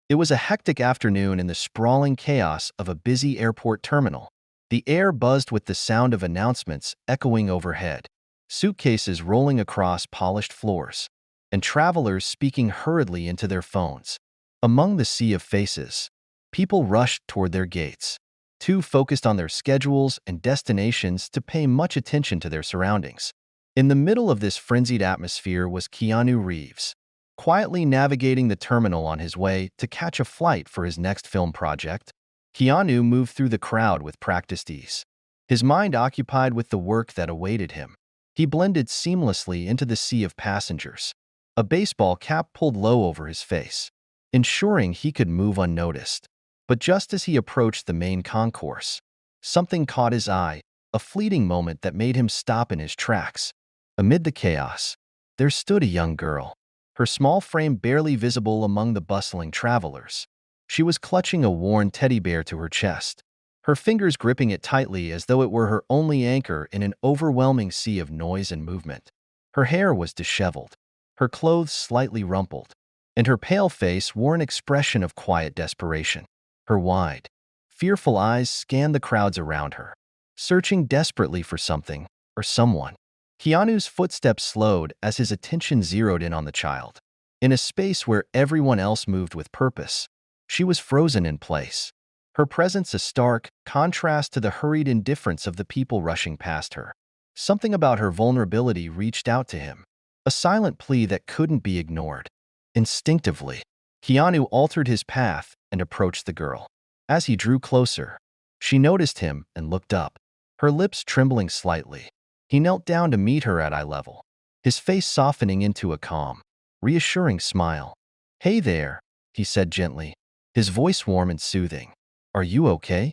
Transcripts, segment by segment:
It was a hectic afternoon in the sprawling chaos of a busy airport terminal. The air buzzed with the sound of announcements echoing overhead, suitcases rolling across polished floors, and travelers speaking hurriedly into their phones. Among the sea of faces, people rushed toward their gates, too focused on their schedules and destinations to pay much attention to their surroundings. In the middle of this frenzied atmosphere was Keanu Reeves, quietly navigating the terminal on his way to catch a flight for his next film project. Keanu moved through the crowd with practiced ease, his mind occupied with the work that awaited him. He blended seamlessly into the sea of passengers, a baseball cap pulled low over his face, ensuring he could move unnoticed. But just as he approached the main concourse, something caught his eye, a fleeting moment that made him stop in his tracks. Amid the chaos, there stood a young girl, her small frame barely visible among the bustling travelers. She was clutching a worn teddy bear to her chest, her fingers gripping it tightly as though it were her only anchor in an overwhelming sea of noise and movement. Her hair was disheveled, her clothes slightly rumpled, and her pale face wore an expression of quiet desperation. Her wide, fearful eyes scanned the crowds around her, searching desperately for something or someone. Keanu's footsteps slowed as his attention zeroed in on the child. In a space where everyone else moved with purpose, she was frozen in place, her presence a stark contrast to the hurried indifference of the people rushing past her. Something about her vulnerability reached out to him, a silent plea that couldn't be ignored. Instinctively, Keanu altered his path and approached the girl. As he drew closer, she noticed him and looked up, her lips trembling slightly. He knelt down to meet her at eye level, his face softening into a calm, reassuring smile. "Hey there," he said gently, his voice warm and soothing. "Are you okay?"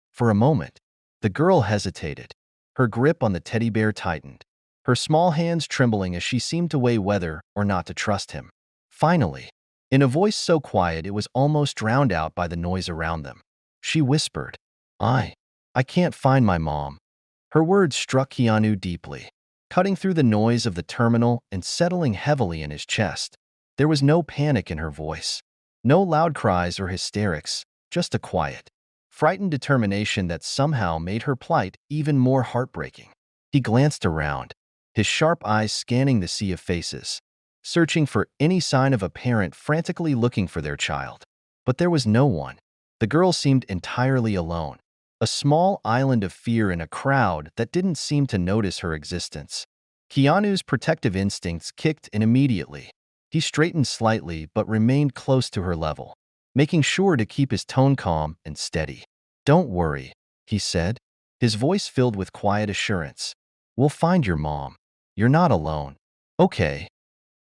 For a moment, the girl hesitated, her grip on the teddy bear tightened, her small hands trembling as she seemed to weigh whether or not to trust him. Finally, in a voice so quiet it was almost drowned out by the noise around them, she whispered, I can't find my mom." Her words struck Keanu deeply, cutting through the noise of the terminal and settling heavily in his chest. There was no panic in her voice, no loud cries or hysterics, just a quiet, frightened determination that somehow made her plight even more heartbreaking. He glanced around, his sharp eyes scanning the sea of faces, searching for any sign of a parent frantically looking for their child. But there was no one. The girl seemed entirely alone, a small island of fear in a crowd that didn't seem to notice her existence. Keanu's protective instincts kicked in immediately. He straightened slightly but remained close to her level, making sure to keep his tone calm and steady. "Don't worry," he said, his voice filled with quiet assurance. "We'll find your mom. You're not alone." "Okay."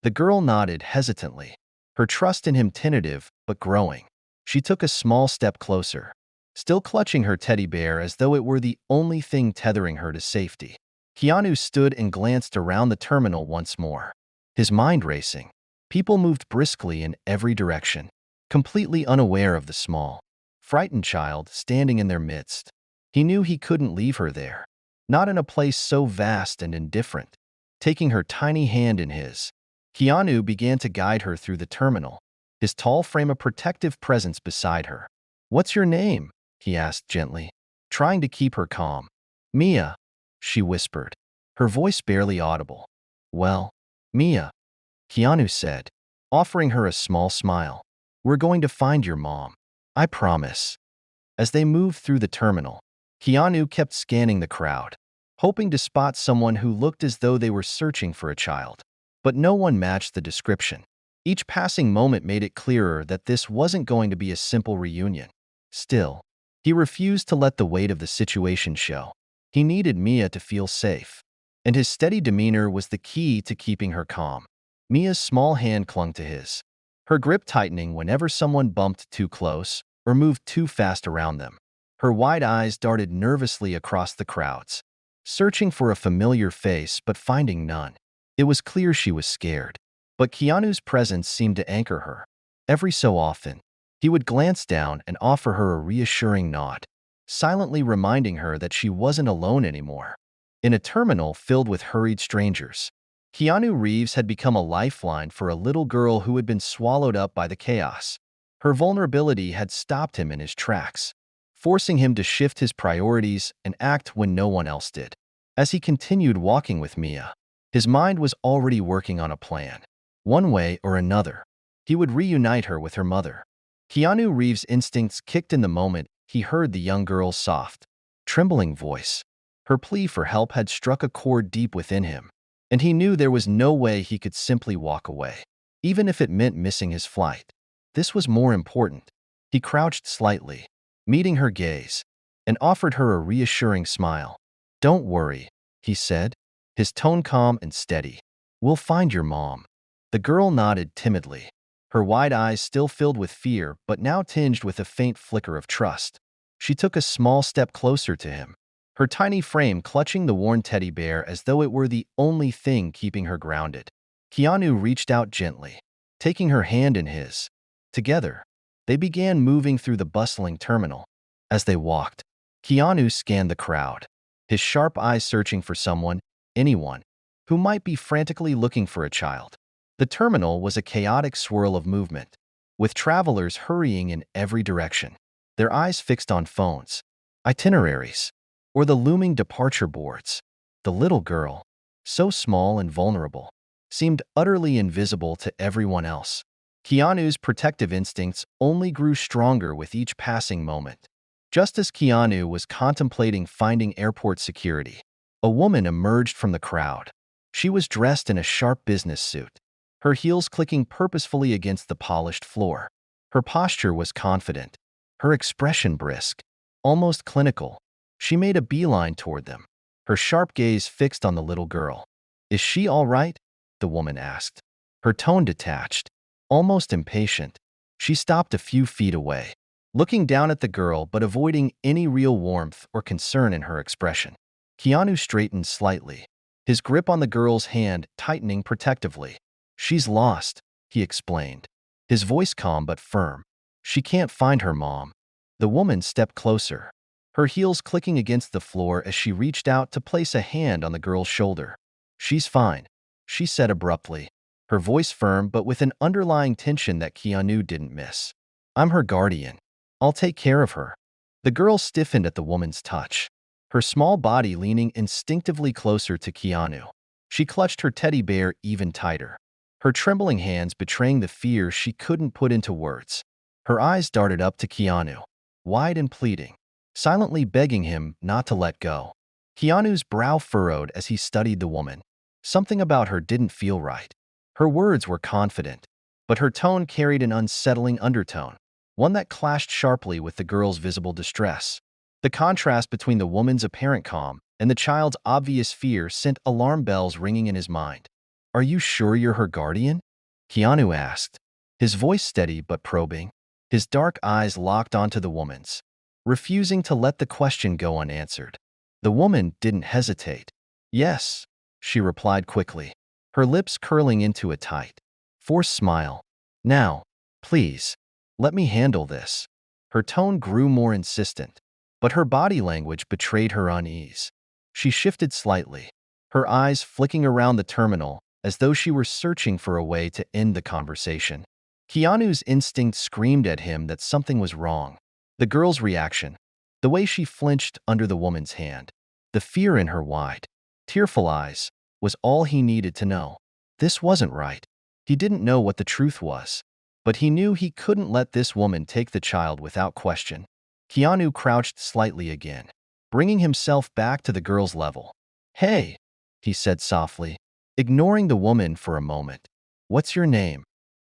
The girl nodded hesitantly, her trust in him tentative but growing. She took a small step closer, still clutching her teddy bear as though it were the only thing tethering her to safety. Keanu stood and glanced around the terminal once more, his mind racing. People moved briskly in every direction, completely unaware of the small, frightened child standing in their midst. He knew he couldn't leave her there, not in a place so vast and indifferent. Taking her tiny hand in his, Keanu began to guide her through the terminal, his tall frame a protective presence beside her. "What's your name?" he asked gently, trying to keep her calm. "Mia," she whispered, her voice barely audible. "Well, Mia," Keanu said, offering her a small smile. "We're going to find your mom. I promise." As they moved through the terminal, Keanu kept scanning the crowd, hoping to spot someone who looked as though they were searching for a child. But no one matched the description. Each passing moment made it clearer that this wasn't going to be a simple reunion. Still, he refused to let the weight of the situation show. He needed Mia to feel safe, and his steady demeanor was the key to keeping her calm. Mia's small hand clung to his, her grip tightening whenever someone bumped too close or moved too fast around them. Her wide eyes darted nervously across the crowds, searching for a familiar face but finding none. It was clear she was scared, but Keanu's presence seemed to anchor her. Every so often, he would glance down and offer her a reassuring nod, silently reminding her that she wasn't alone anymore. In a terminal filled with hurried strangers, Keanu Reeves had become a lifeline for a little girl who had been swallowed up by the chaos. Her vulnerability had stopped him in his tracks, forcing him to shift his priorities and act when no one else did. As he continued walking with Mia, his mind was already working on a plan. One way or another, he would reunite her with her mother. Keanu Reeves' instincts kicked in the moment he heard the young girl's soft, trembling voice. Her plea for help had struck a chord deep within him, and he knew there was no way he could simply walk away, even if it meant missing his flight. This was more important. He crouched slightly, meeting her gaze, and offered her a reassuring smile. "Don't worry," he said, his tone calm and steady. "We'll find your mom." The girl nodded timidly, her wide eyes still filled with fear but now tinged with a faint flicker of trust. She took a small step closer to him, her tiny frame clutching the worn teddy bear as though it were the only thing keeping her grounded. Keanu reached out gently, taking her hand in his. Together, they began moving through the bustling terminal. As they walked, Keanu scanned the crowd, his sharp eyes searching for someone, anyone, who might be frantically looking for a child. The terminal was a chaotic swirl of movement, with travelers hurrying in every direction, their eyes fixed on phones, itineraries, or the looming departure boards. The little girl, so small and vulnerable, seemed utterly invisible to everyone else. Keanu's protective instincts only grew stronger with each passing moment. Just as Keanu was contemplating finding airport security, a woman emerged from the crowd. She was dressed in a sharp business suit, her heels clicking purposefully against the polished floor. Her posture was confident, her expression brisk, almost clinical. She made a beeline toward them, her sharp gaze fixed on the little girl. "Is she all right?" the woman asked, her tone detached, almost impatient. She stopped a few feet away, looking down at the girl but avoiding any real warmth or concern in her expression. Keanu straightened slightly, his grip on the girl's hand tightening protectively. "She's lost," he explained, his voice calm but firm. "She can't find her mom." The woman stepped closer, her heels clicking against the floor as she reached out to place a hand on the girl's shoulder. "She's fine," she said abruptly, her voice firm but with an underlying tension that Keanu didn't miss. "I'm her guardian. I'll take care of her." The girl stiffened at the woman's touch, her small body leaning instinctively closer to Keanu. She clutched her teddy bear even tighter, her trembling hands betraying the fear she couldn't put into words. Her eyes darted up to Keanu, wide and pleading, silently begging him not to let go. Keanu's brow furrowed as he studied the woman. Something about her didn't feel right. Her words were confident, but her tone carried an unsettling undertone, one that clashed sharply with the girl's visible distress. The contrast between the woman's apparent calm and the child's obvious fear sent alarm bells ringing in his mind. "Are you sure you're her guardian?" Keanu asked, his voice steady but probing, his dark eyes locked onto the woman's, refusing to let the question go unanswered. The woman didn't hesitate. "Yes," she replied quickly, her lips curling into a tight, forced smile. "Now, please, let me handle this." Her tone grew more insistent, but her body language betrayed her unease. She shifted slightly, her eyes flicking around the terminal as though she were searching for a way to end the conversation. Keanu's instinct screamed at him that something was wrong. The girl's reaction, the way she flinched under the woman's hand, the fear in her wide, tearful eyes, was all he needed to know. This wasn't right. He didn't know what the truth was, but he knew he couldn't let this woman take the child without question. Keanu crouched slightly again, bringing himself back to the girl's level. "Hey," he said softly, ignoring the woman for a moment. "What's your name?"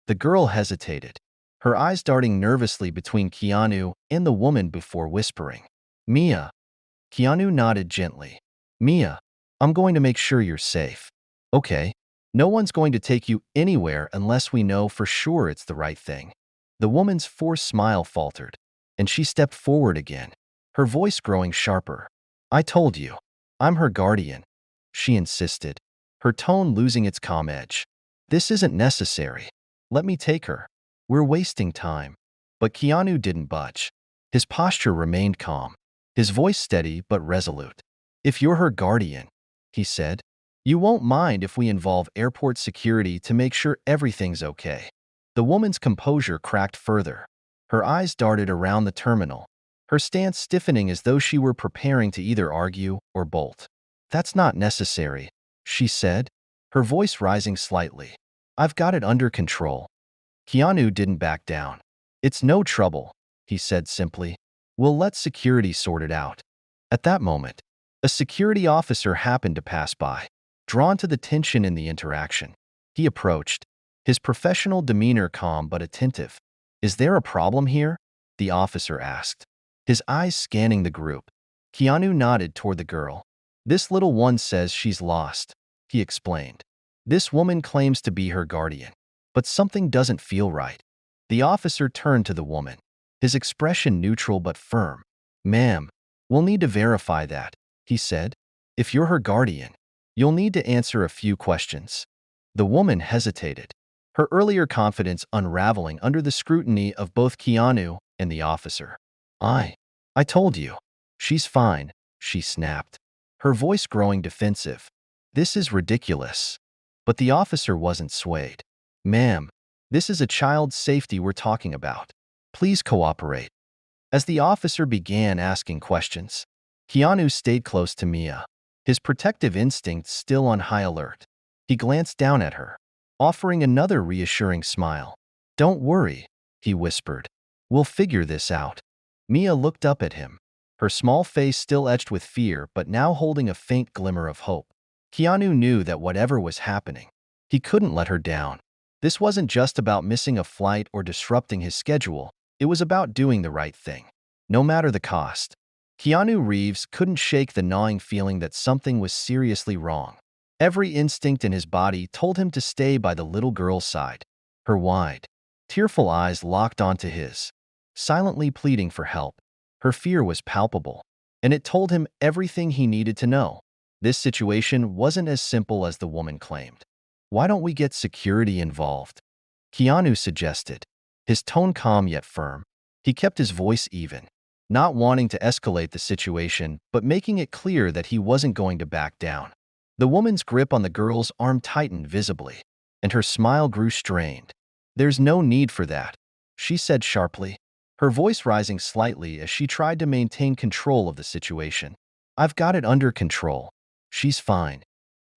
The girl hesitated, her eyes darting nervously between Keanu and the woman before whispering. "Mia." Keanu nodded gently. "Mia, I'm going to make sure you're safe." "Okay. No one's going to take you anywhere unless we know for sure it's the right thing." The woman's forced smile faltered, and she stepped forward again, her voice growing sharper. "I told you, I'm her guardian," she insisted, her tone losing its calm edge. "This isn't necessary. Let me take her. We're wasting time." But Keanu didn't budge. His posture remained calm, his voice steady but resolute. "If you're her guardian," he said, "you won't mind if we involve airport security to make sure everything's okay." The woman's composure cracked further, Her eyes darted around the terminal, her stance stiffening as though she were preparing to either argue or bolt. "That's not necessary," she said, her voice rising slightly. "I've got it under control." Keanu didn't back down. "It's no trouble," he said simply. "We'll let security sort it out." At that moment, a security officer happened to pass by, drawn to the tension in the interaction. He approached, his professional demeanor calm but attentive. "Is there a problem here?" the officer asked, his eyes scanning the group. Keanu nodded toward the girl. "This little one says she's lost," he explained. "This woman claims to be her guardian, but something doesn't feel right." The officer turned to the woman, his expression neutral but firm. "Ma'am, we'll need to verify that," he said. "If you're her guardian, you'll need to answer a few questions." The woman hesitated, her earlier confidence unraveling under the scrutiny of both Keanu and the officer. I told you. She's fine," she snapped, her voice growing defensive. "This is ridiculous." But the officer wasn't swayed. "Ma'am, this is a child's safety we're talking about. Please cooperate." As the officer began asking questions, Keanu stayed close to Mia, his protective instincts still on high alert. He glanced down at her, offering another reassuring smile. "Don't worry," he whispered. "We'll figure this out." Mia looked up at him, her small face still etched with fear but now holding a faint glimmer of hope. Keanu knew that whatever was happening, he couldn't let her down. This wasn't just about missing a flight or disrupting his schedule, it was about doing the right thing, no matter the cost. Keanu Reeves couldn't shake the gnawing feeling that something was seriously wrong. Every instinct in his body told him to stay by the little girl's side. Her wide, tearful eyes locked onto his, silently pleading for help. Her fear was palpable, and it told him everything he needed to know. This situation wasn't as simple as the woman claimed. "Why don't we get security involved?" Keanu suggested, his tone calm yet firm. He kept his voice even, not wanting to escalate the situation but making it clear that he wasn't going to back down. The woman's grip on the girl's arm tightened visibly, and her smile grew strained. "There's no need for that," she said sharply, her voice rising slightly as she tried to maintain control of the situation. "I've got it under control. She's fine."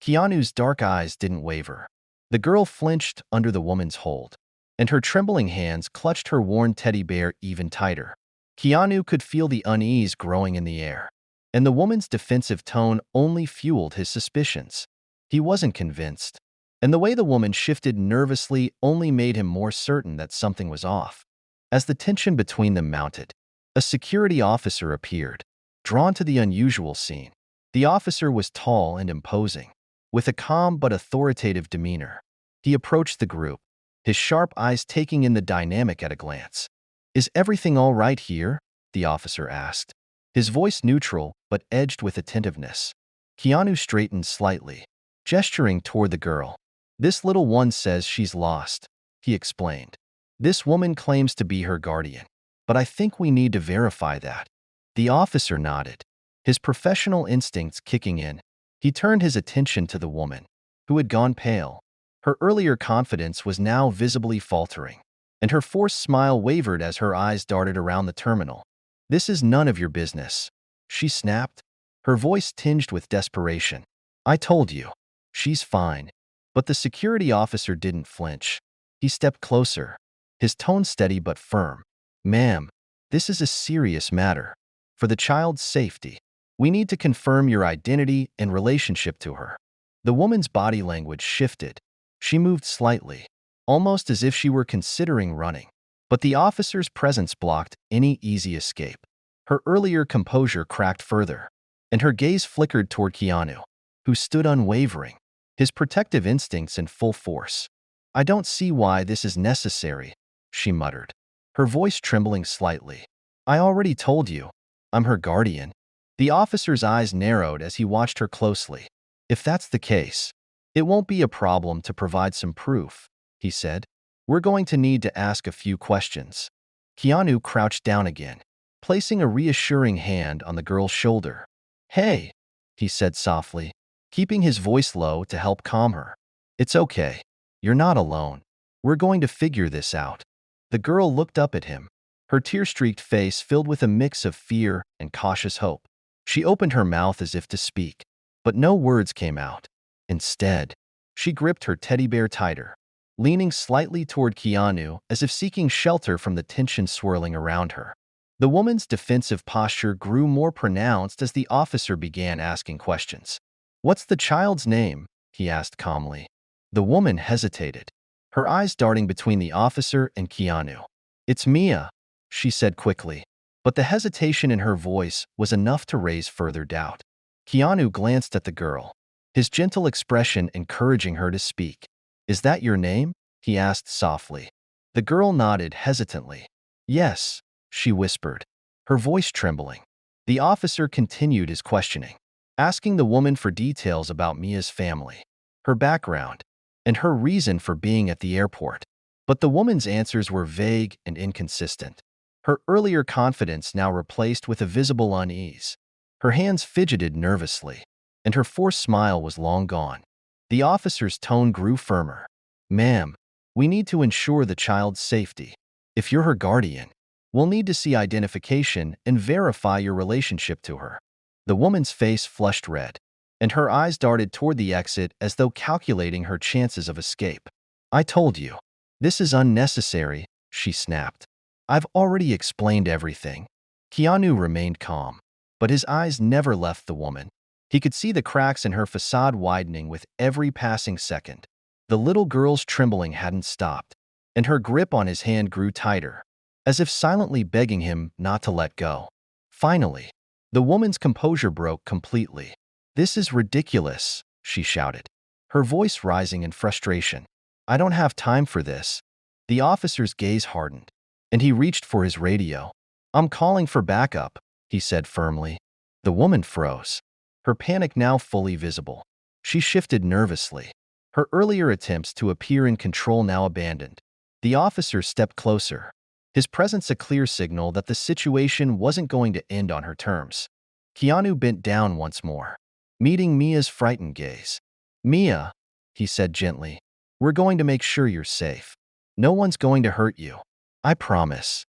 Keanu's dark eyes didn't waver. The girl flinched under the woman's hold, and her trembling hands clutched her worn teddy bear even tighter. Keanu could feel the unease growing in the air, and the woman's defensive tone only fueled his suspicions. He wasn't convinced, and the way the woman shifted nervously only made him more certain that something was off. As the tension between them mounted, a security officer appeared, drawn to the unusual scene. The officer was tall and imposing, with a calm but authoritative demeanor. He approached the group, his sharp eyes taking in the dynamic at a glance. "Is everything all right here?" the officer asked, his voice neutral but edged with attentiveness. Keanu straightened slightly, gesturing toward the girl. "This little one says she's lost," he explained. "This woman claims to be her guardian, but I think we need to verify that." The officer nodded, his professional instincts kicking in. He turned his attention to the woman, who had gone pale. Her earlier confidence was now visibly faltering, and her forced smile wavered as her eyes darted around the terminal. "This is none of your business," she snapped, her voice tinged with desperation. "I told you. She's fine." But the security officer didn't flinch. He stepped closer, his tone steady but firm. "Ma'am, this is a serious matter. For the child's safety, we need to confirm your identity and relationship to her." The woman's body language shifted. She moved slightly, almost as if she were considering running. But the officer's presence blocked any easy escape. Her earlier composure cracked further, and her gaze flickered toward Keanu, who stood unwavering, his protective instincts in full force. "I don't see why this is necessary," she muttered, her voice trembling slightly. "I already told you. I'm her guardian." The officer's eyes narrowed as he watched her closely. "If that's the case, it won't be a problem to provide some proof," he said. "We're going to need to ask a few questions." Keanu crouched down again, placing a reassuring hand on the girl's shoulder. "Hey," he said softly, keeping his voice low to help calm her. "It's okay. You're not alone. We're going to figure this out." The girl looked up at him, her tear-streaked face filled with a mix of fear and cautious hope. She opened her mouth as if to speak, but no words came out. Instead, she gripped her teddy bear tighter, leaning slightly toward Keanu as if seeking shelter from the tension swirling around her. The woman's defensive posture grew more pronounced as the officer began asking questions. "What's the child's name?" he asked calmly. The woman hesitated, her eyes darting between the officer and Keanu. "It's Mia," she said quickly, but the hesitation in her voice was enough to raise further doubt. Keanu glanced at the girl, his gentle expression encouraging her to speak. "Is that your name?" he asked softly. The girl nodded hesitantly. "Yes," she whispered, her voice trembling. The officer continued his questioning, asking the woman for details about Mia's family, her background, and her reason for being at the airport. But the woman's answers were vague and inconsistent, her earlier confidence now replaced with a visible unease. Her hands fidgeted nervously, and her forced smile was long gone. The officer's tone grew firmer. "Ma'am, we need to ensure the child's safety. If you're her guardian, we'll need to see identification and verify your relationship to her." The woman's face flushed red, and her eyes darted toward the exit as though calculating her chances of escape. "I told you. This is unnecessary," she snapped. "I've already explained everything." Keanu remained calm, but his eyes never left the woman. He could see the cracks in her facade widening with every passing second. The little girl's trembling hadn't stopped, and her grip on his hand grew tighter, as if silently begging him not to let go. Finally, the woman's composure broke completely. "This is ridiculous," she shouted, her voice rising in frustration. "I don't have time for this." The officer's gaze hardened, and he reached for his radio. "I'm calling for backup," he said firmly. The woman froze, her panic now fully visible. She shifted nervously, her earlier attempts to appear in control now abandoned. The officer stepped closer, his presence a clear signal that the situation wasn't going to end on her terms. Keanu bent down once more, meeting Mia's frightened gaze. "Mia," he said gently, "we're going to make sure you're safe. No one's going to hurt you. I promise."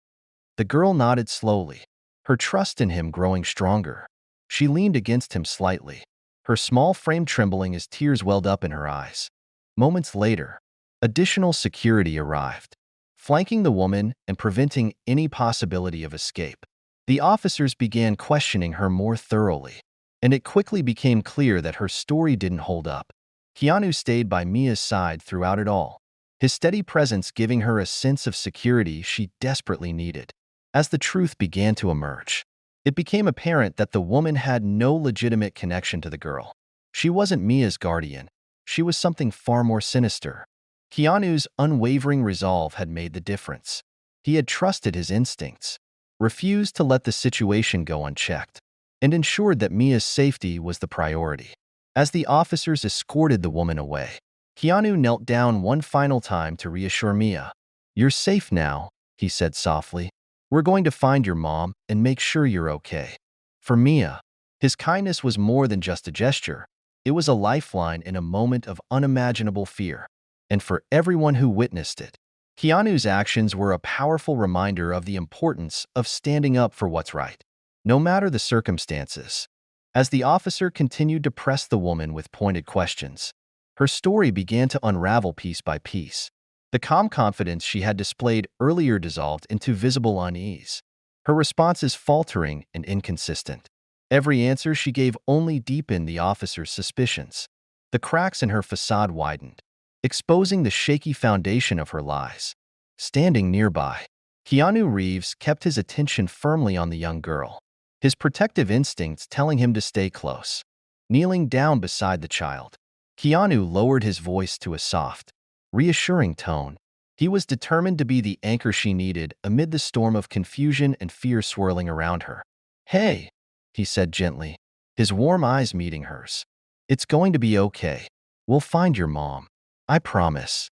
The girl nodded slowly, her trust in him growing stronger. She leaned against him slightly, her small frame trembling as tears welled up in her eyes. Moments later, additional security arrived, flanking the woman and preventing any possibility of escape. The officers began questioning her more thoroughly, and it quickly became clear that her story didn't hold up. Keanu stayed by Mia's side throughout it all, his steady presence giving her a sense of security she desperately needed. As the truth began to emerge, it became apparent that the woman had no legitimate connection to the girl. She wasn't Mia's guardian. She was something far more sinister. Keanu's unwavering resolve had made the difference. He had trusted his instincts, refused to let the situation go unchecked, and ensured that Mia's safety was the priority. As the officers escorted the woman away, Keanu knelt down one final time to reassure Mia. "You're safe now," he said softly. "We're going to find your mom and make sure you're okay." For Mia, his kindness was more than just a gesture. It was a lifeline in a moment of unimaginable fear. And for everyone who witnessed it, Keanu's actions were a powerful reminder of the importance of standing up for what's right, no matter the circumstances. As the officer continued to press the woman with pointed questions, her story began to unravel piece by piece. The calm confidence she had displayed earlier dissolved into visible unease, her responses faltering and inconsistent. Every answer she gave only deepened the officer's suspicions. The cracks in her facade widened, exposing the shaky foundation of her lies. Standing nearby, Keanu Reeves kept his attention firmly on the young girl, his protective instincts telling him to stay close. Kneeling down beside the child, Keanu lowered his voice to a soft, reassuring tone. He was determined to be the anchor she needed amid the storm of confusion and fear swirling around her. "Hey," he said gently, his warm eyes meeting hers. "It's going to be okay. We'll find your mom. I promise."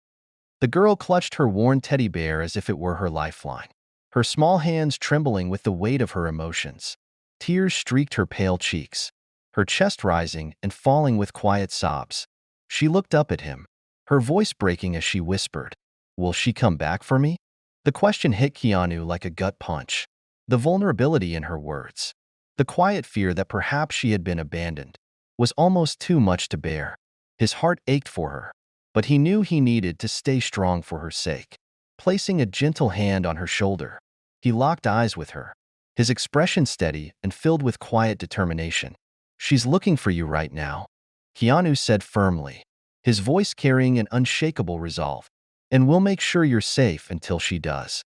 The girl clutched her worn teddy bear as if it were her lifeline, her small hands trembling with the weight of her emotions. Tears streaked her pale cheeks, her chest rising and falling with quiet sobs. She looked up at him, her voice breaking as she whispered, "Will she come back for me?" The question hit Keanu like a gut punch. The vulnerability in her words, the quiet fear that perhaps she had been abandoned, was almost too much to bear. His heart ached for her, but he knew he needed to stay strong for her sake. Placing a gentle hand on her shoulder, he locked eyes with her, his expression steady and filled with quiet determination. "She's looking for you right now," Keanu said firmly, his voice carrying an unshakable resolve. "And we'll make sure you're safe until she does."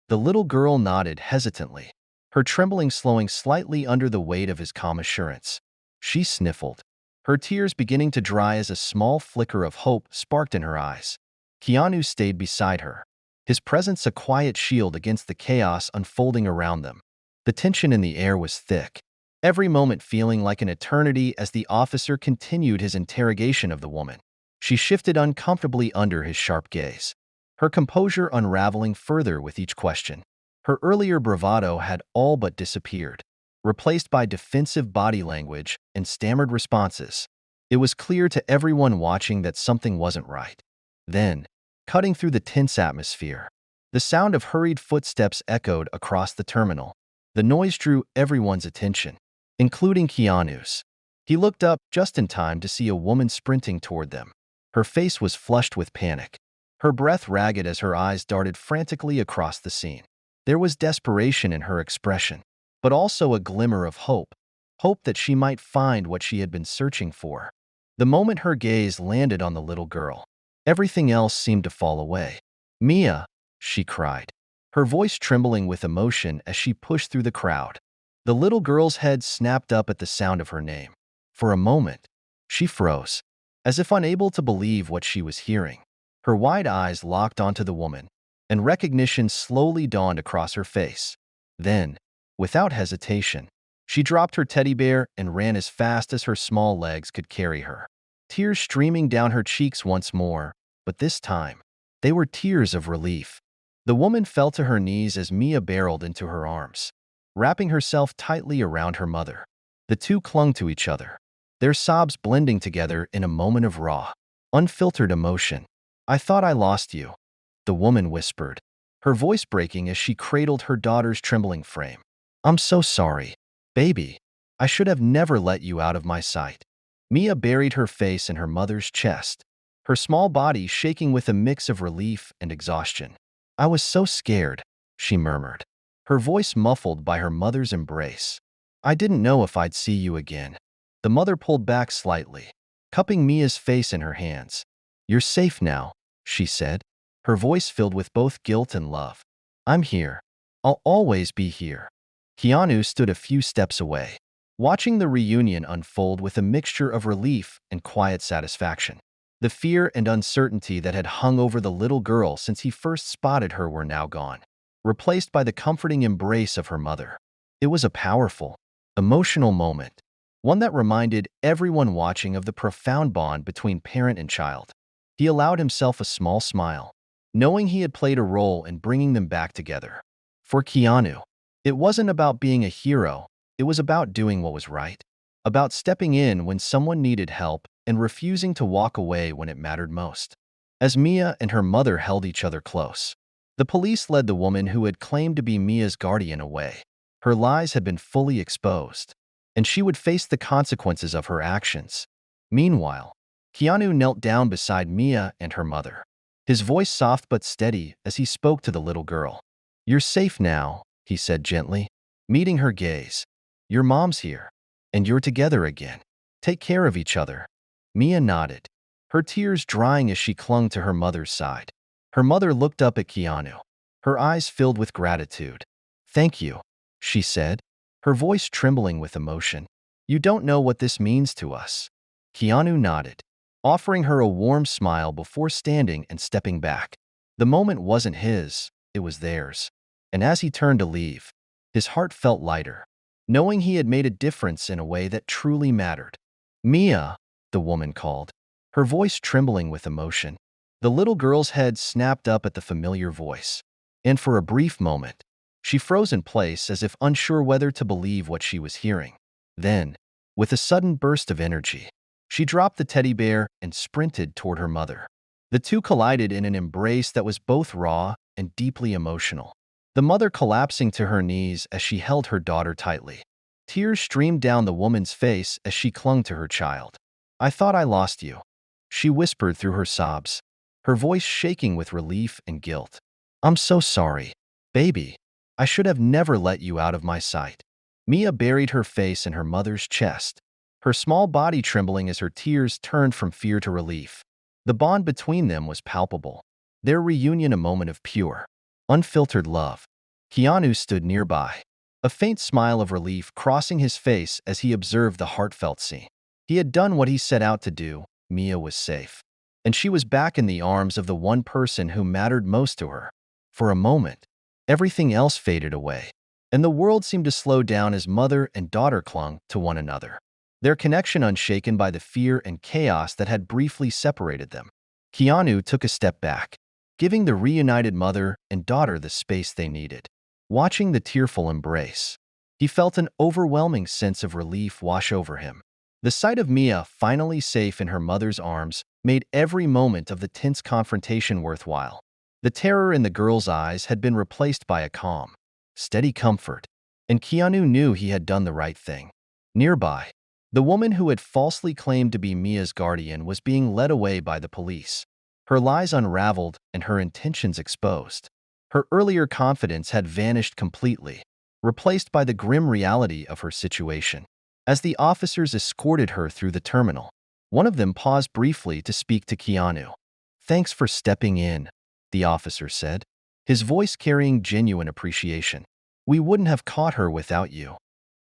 The little girl nodded hesitantly, her trembling slowing slightly under the weight of his calm assurance. She sniffled, her tears beginning to dry as a small flicker of hope sparked in her eyes. Keanu stayed beside her, his presence a quiet shield against the chaos unfolding around them. The tension in the air was thick, every moment feeling like an eternity as the officer continued his interrogation of the woman. She shifted uncomfortably under his sharp gaze, her composure unraveling further with each question. Her earlier bravado had all but disappeared, replaced by defensive body language and stammered responses. It was clear to everyone watching that something wasn't right. Then, cutting through the tense atmosphere, the sound of hurried footsteps echoed across the terminal. The noise drew everyone's attention, including Keanu's. He looked up just in time to see a woman sprinting toward them. Her face was flushed with panic, her breath ragged as her eyes darted frantically across the scene. There was desperation in her expression, but also a glimmer of hope, hope that she might find what she had been searching for. The moment her gaze landed on the little girl, everything else seemed to fall away. "Mia!" she cried, her voice trembling with emotion as she pushed through the crowd. The little girl's head snapped up at the sound of her name. For a moment, she froze, as if unable to believe what she was hearing. Her wide eyes locked onto the woman, and recognition slowly dawned across her face. Then, without hesitation, she dropped her teddy bear and ran as fast as her small legs could carry her. Tears streaming down her cheeks once more, but this time, they were tears of relief. The woman fell to her knees as Mia barreled into her arms, wrapping herself tightly around her mother. The two clung to each other, their sobs blending together in a moment of raw, unfiltered emotion. "I thought I lost you," the woman whispered, her voice breaking as she cradled her daughter's trembling frame. "I'm so sorry, baby. I should have never let you out of my sight." Mia buried her face in her mother's chest, her small body shaking with a mix of relief and exhaustion. "I was so scared," she murmured, her voice muffled by her mother's embrace. "I didn't know if I'd see you again." The mother pulled back slightly, cupping Mia's face in her hands. "You're safe now," she said, her voice filled with both guilt and love. "I'm here. I'll always be here." Keanu stood a few steps away, watching the reunion unfold with a mixture of relief and quiet satisfaction. The fear and uncertainty that had hung over the little girl since he first spotted her were now gone, replaced by the comforting embrace of her mother. It was a powerful, emotional moment, one that reminded everyone watching of the profound bond between parent and child. He allowed himself a small smile, knowing he had played a role in bringing them back together. For Keanu, it wasn't about being a hero, it was about doing what was right, about stepping in when someone needed help and refusing to walk away when it mattered most. As Mia and her mother held each other close, the police led the woman who had claimed to be Mia's guardian away. Her lies had been fully exposed, and she would face the consequences of her actions. Meanwhile, Keanu knelt down beside Mia and her mother, his voice soft but steady as he spoke to the little girl. "You're safe now," he said gently, meeting her gaze. "Your mom's here, and you're together again. Take care of each other." Mia nodded, her tears drying as she clung to her mother's side. Her mother looked up at Keanu, her eyes filled with gratitude. "Thank you," she said, her voice trembling with emotion. "You don't know what this means to us." Keanu nodded, offering her a warm smile before standing and stepping back. The moment wasn't his, it was theirs. And as he turned to leave, his heart felt lighter, knowing he had made a difference in a way that truly mattered. "Mia," the woman called, her voice trembling with emotion. The little girl's head snapped up at the familiar voice, and for a brief moment, she froze in place as if unsure whether to believe what she was hearing. Then, with a sudden burst of energy, she dropped the teddy bear and sprinted toward her mother. The two collided in an embrace that was both raw and deeply emotional, the mother collapsing to her knees as she held her daughter tightly. Tears streamed down the woman's face as she clung to her child. "I thought I lost you," she whispered through her sobs, her voice shaking with relief and guilt. "I'm so sorry, baby. I should have never let you out of my sight." Mia buried her face in her mother's chest, her small body trembling as her tears turned from fear to relief. The bond between them was palpable, their reunion a moment of pure, unfiltered love. Keanu stood nearby, a faint smile of relief crossing his face as he observed the heartfelt scene. He had done what he set out to do. Mia was safe, and she was back in the arms of the one person who mattered most to her. For a moment, everything else faded away, and the world seemed to slow down as mother and daughter clung to one another, their connection unshaken by the fear and chaos that had briefly separated them. Keanu took a step back, giving the reunited mother and daughter the space they needed. Watching the tearful embrace, he felt an overwhelming sense of relief wash over him. The sight of Mia finally safe in her mother's arms made every moment of the tense confrontation worthwhile. The terror in the girl's eyes had been replaced by a calm, steady comfort, and Keanu knew he had done the right thing. Nearby, the woman who had falsely claimed to be Mia's guardian was being led away by the police, her lies unraveled and her intentions exposed. Her earlier confidence had vanished completely, replaced by the grim reality of her situation. As the officers escorted her through the terminal, one of them paused briefly to speak to Keanu. "Thanks for stepping in," the officer said, his voice carrying genuine appreciation. "We wouldn't have caught her without you."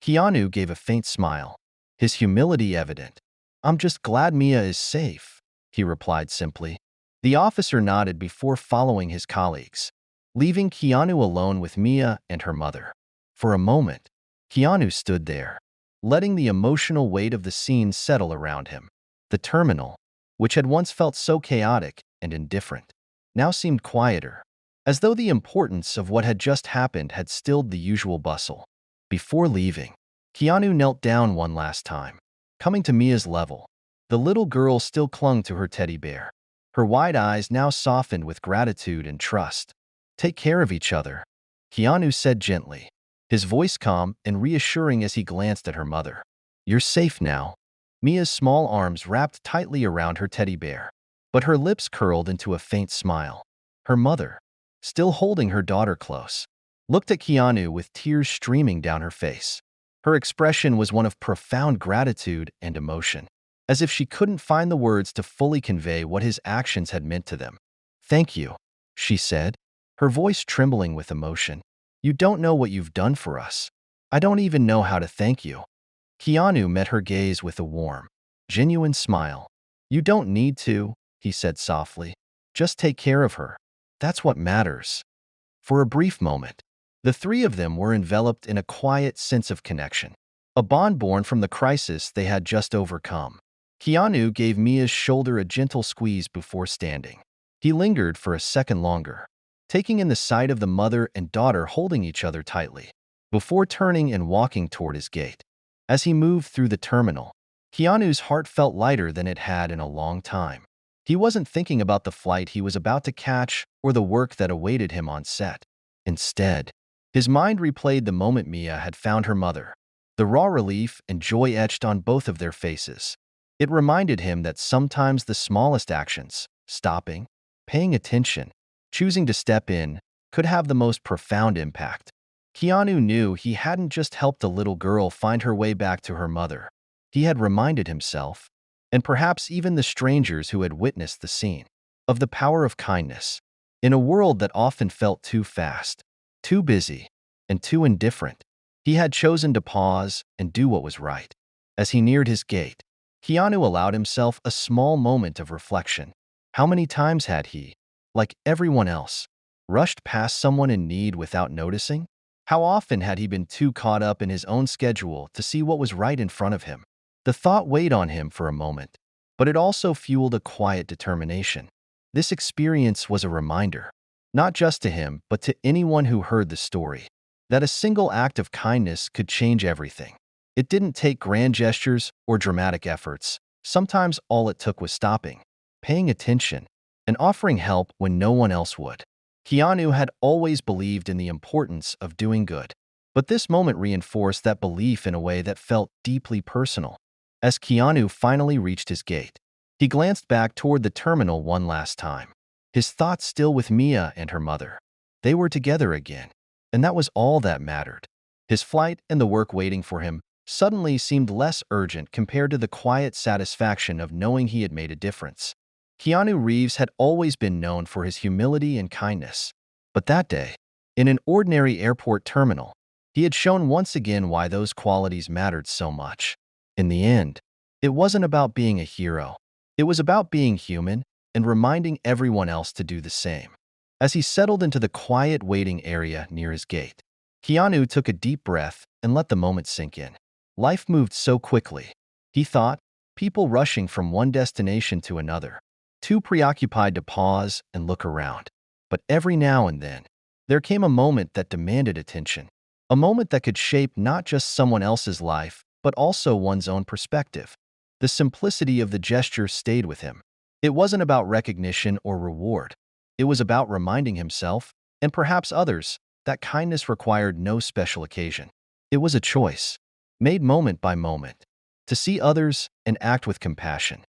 Keanu gave a faint smile, his humility evident. "I'm just glad Mia is safe," he replied simply. The officer nodded before following his colleagues, leaving Keanu alone with Mia and her mother. For a moment, Keanu stood there, letting the emotional weight of the scene settle around him. The terminal, which had once felt so chaotic and indifferent, now seemed quieter, as though the importance of what had just happened had stilled the usual bustle. Before leaving, Keanu knelt down one last time, coming to Mia's level. The little girl still clung to her teddy bear, her wide eyes now softened with gratitude and trust. "Take care of each other," Keanu said gently, his voice calm and reassuring as he glanced at her mother. "You're safe now." Mia's small arms wrapped tightly around her teddy bear, but her lips curled into a faint smile. Her mother, still holding her daughter close, looked at Keanu with tears streaming down her face. Her expression was one of profound gratitude and emotion, as if she couldn't find the words to fully convey what his actions had meant to them. "Thank you," she said, her voice trembling with emotion. "You don't know what you've done for us. I don't even know how to thank you." Keanu met her gaze with a warm, genuine smile. "You don't need to," he said softly. "Just take care of her. That's what matters." For a brief moment, the three of them were enveloped in a quiet sense of connection, a bond born from the crisis they had just overcome. Keanu gave Mia's shoulder a gentle squeeze before standing. He lingered for a second longer, taking in the sight of the mother and daughter holding each other tightly, before turning and walking toward his gate. As he moved through the terminal, Keanu's heart felt lighter than it had in a long time. He wasn't thinking about the flight he was about to catch or the work that awaited him on set. Instead, his mind replayed the moment Mia had found her mother, the raw relief and joy etched on both of their faces. It reminded him that sometimes the smallest actions, stopping, paying attention, choosing to step in, could have the most profound impact. Keanu knew he hadn't just helped a little girl find her way back to her mother. He had reminded himself, and perhaps even the strangers who had witnessed the scene, of the power of kindness. In a world that often felt too fast, too busy, and too indifferent, he had chosen to pause and do what was right. As he neared his gate, Keanu allowed himself a small moment of reflection. How many times had he, like everyone else, rushed past someone in need without noticing? How often had he been too caught up in his own schedule to see what was right in front of him? The thought weighed on him for a moment, but it also fueled a quiet determination. This experience was a reminder, not just to him but to anyone who heard the story, that a single act of kindness could change everything. It didn't take grand gestures or dramatic efforts. Sometimes all it took was stopping, paying attention, and offering help when no one else would. Keanu had always believed in the importance of doing good, but this moment reinforced that belief in a way that felt deeply personal. As Keanu finally reached his gate, he glanced back toward the terminal one last time, his thoughts still with Mia and her mother. They were together again, and that was all that mattered. His flight and the work waiting for him suddenly seemed less urgent compared to the quiet satisfaction of knowing he had made a difference. Keanu Reeves had always been known for his humility and kindness, but that day, in an ordinary airport terminal, he had shown once again why those qualities mattered so much. In the end, it wasn't about being a hero. It was about being human and reminding everyone else to do the same. As he settled into the quiet waiting area near his gate, Keanu took a deep breath and let the moment sink in. Life moved so quickly, he thought, people rushing from one destination to another, too preoccupied to pause and look around. But every now and then, there came a moment that demanded attention, a moment that could shape not just someone else's life, but also one's own perspective. The simplicity of the gesture stayed with him. It wasn't about recognition or reward. It was about reminding himself, and perhaps others, that kindness required no special occasion. It was a choice, made moment by moment, to see others and act with compassion.